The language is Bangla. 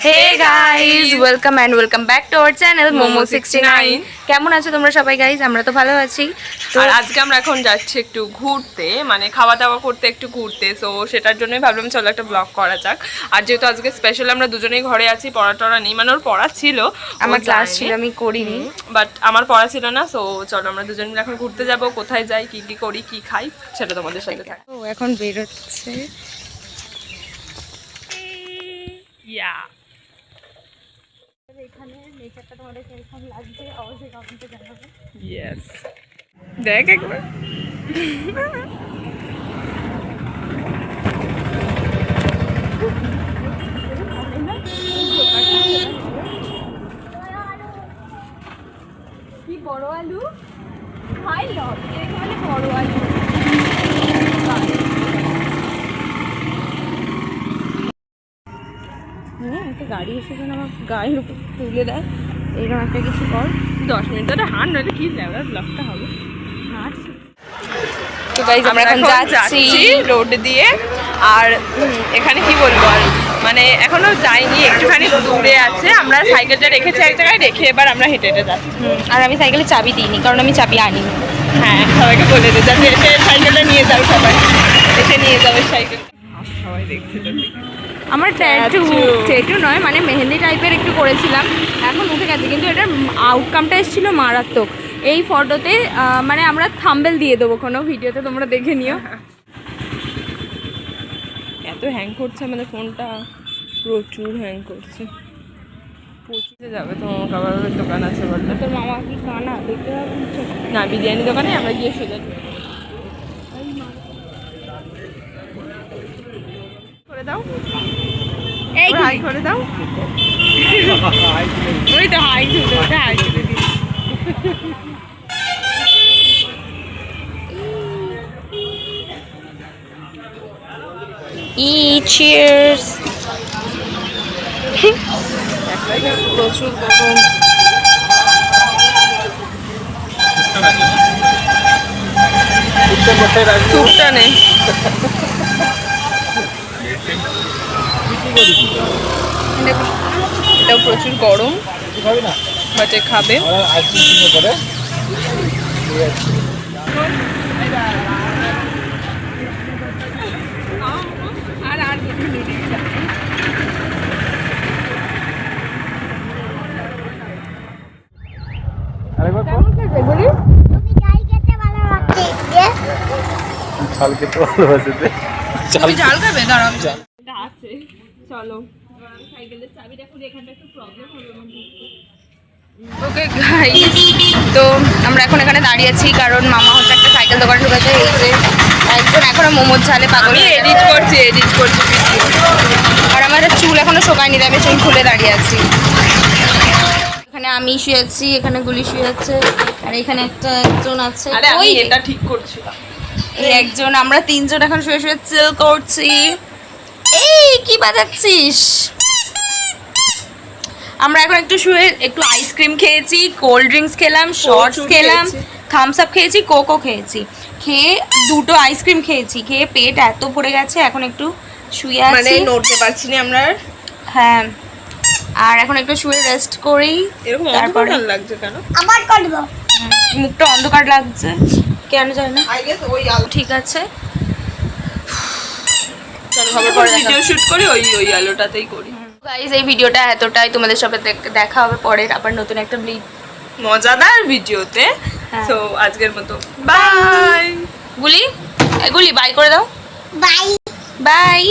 Hey guys welcome and welcome back to our channel Momo 69। কেমন আছো তোমরা সবাই গাইজ? আমরা তো ভালো আছি। আর আজকে আমরা এখন যাচ্ছি একটু ঘুরতে, মানে খাওয়া দাওয়া করতে, একটু ঘুরতে। সো সেটার জন্যই ভাবলাম চলো একটা ব্লগ করা যাক। আর যেহেতু আজকে স্পেশাল আমরা দুজনেই ঘরে আছি, পড়া টড়া নেই, মানে ওর পড়া ছিল, আমার ক্লাস ছিল, আমি করিনি, বাট আমার পড়া ছিল না। সো চলো আমরা দুজন মিলে এখন ঘুরতে যাব। কোথায় যাই, কি কি করি, কি খাই, সেটা তোমাদের সাথে থাকবে। ও এখন বেরোচ্ছে। এখানে নেচারটা তোমাদের কেমন লাগছে অবশ্যই কমেন্টে জানাবে। ইয়েস, দেখ একবার। কি বড় আলু খাই হবে, এখানে বড় আলু। একটা গাড়ি এসে যেন আমার গাড়ির উপর তুলে দেয়, এইরকম একটা কিছু কর। 10 মিনিট ধরে হাঁট, নইলে কি লেওড়ার ব্লগটা হবে। হাঁট। তো গাইজ আমরা এখন যাচ্ছি রোড দিয়ে। আর এখানে কি বলবো, আর মানে এখনো যাইনি, একটুখানি দূরে আছে। আমরা সাইকেলটা রেখেছি এক জায়গায়, রেখে এবার আমরা হেঁটে হেঁটে যাচ্ছি। আর আমি সাইকেলে চাবি দিইনি, কারণ আমি চাবি আনিনি। হ্যাঁ, সবাইকে বলে দে যাতে এসে সাইকেলটা নিয়ে যাও, সবাই এসে নিয়ে যাবে সাইকেল। সবাই দেখছে তো। আমার ট্যাটু নয়, মানে মেহেন্দি টাইপের একটু করেছিলাম, এখন উঠে গেছে, কিন্তু এটার আউটকামটা এসেছিলো মারাত্মক। এই ফটোতে মানে আমরা থাম্বনেল দিয়ে দেবো কোনো ভিডিওতে, তোমরা দেখে নিও। এত হ্যাং করছে আমাদের ফোনটা, প্রচুর হ্যাং করছে। পৌঁছে যাবে তোমার খাবারের দোকান আছে বললে। তোর মামা কি কানা দেখতে পাবো না, বিরিয়ানি দোকানে আমরা গিয়ে সোজা করে দাও, এই হাই করে দাও। ওই তো হাই তুলে, ওটা হাই তুলে দিই। চিয়ার্স। প্রচুর গরম। স্যুপটা নেই, এটাও প্রচুর গরম, বাটে খাবে। আর আর ঝাল খাবে? দাঁড়াও, আছে, চলো। সাইকেলের চাবিটা খুলে, এখানটা একটু প্রবলেম হবে। ওকে গাইস, তো আমরা এখন এখানে দাঁড়িয়ে আছি, কারণ মামা হচ্ছে একটা সাইকেল দোকানে ঢুকেছে। এই যে একজন এখনো মোমোর ঝালে পাগল, এডিট করছি আর আমার চুল এখনো শোকায়নি, তাই আমি চুল খুলে দাঁড়িয়ে আছি। এখানে আমি শুয়েছি, এখানে গুলি শুয়েছে, আর এখানে একজন আছে। আরে আমি এটা ঠিক করছি। এই একজন, আমরা তিনজন এখন শুয়ে শুয়ে চিল করছি। এই কি বাজাচ্ছিস? আমরা এখন একটু শুয়ে একটু আইসক্রিম খেয়েছি, কোল্ড ড্রিঙ্কস খেলাম, শর্টস খেলাম, থামস আপ খেয়েছি, কোকো খেয়েছি, খেয়ে দুটো আইসক্রিম খেয়েছি, খেয়ে পেট এত ভরে গেছে, এখন একটু শুয়ে আছি, মানে নড়তে পারছি না আমরা। হ্যাঁ, আর এখন একটু শুয়ে রেস্ট করি। এরকম তারপরে অন্ধকার লাগছে কেন? আবার করব, মুখটা অন্ধকার লাগছে কেন জানি না। আই গেস ওই আলো। ঠিক আছে, চলো খবর পরে ভিডিও শুট করি, ওই আলোটাতেই করি। গাইস এই ভিডিওটা এতটাই, তোমাদের সাথে দেখা হবে পরের আবার নতুন একটা মজাদার ভিডিওতে। হ্যাঁ। সো আজকের মতো বাই। গুলি, গুলি বাই করে দাও, বাই বাই।